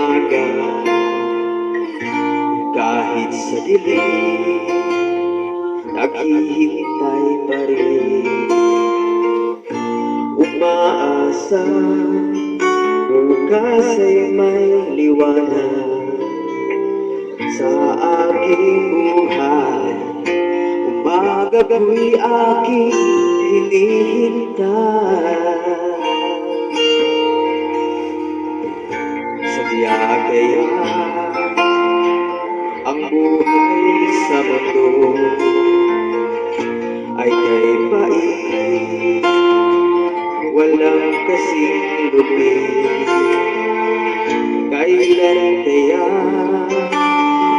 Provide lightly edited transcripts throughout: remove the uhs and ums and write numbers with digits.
umaga, kahit sa dilim, naghihintay pa rin. Umaasa, bukas ay may liwanag sa aking buhay. Umaga ko'y aking hinihintay. Sadya kaya ang buhay sa mundo ay kay pait, walang kasing lupit. Kailan kaya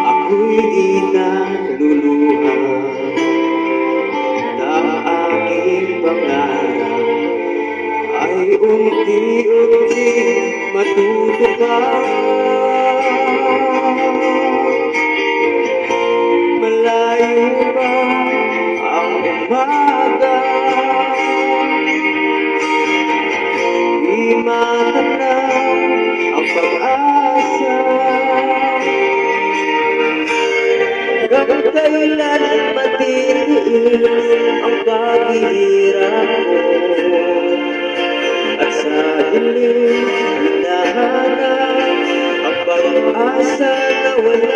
ako'y di naluluha na aking pangarap ay unti-unti matutupad. Malayo ba ang umaga, di matanaw ang pag-asa. Hanggang kailan matitiis ang paghihirap mo, at sa dilim hinahanap ang pag-asa na wala.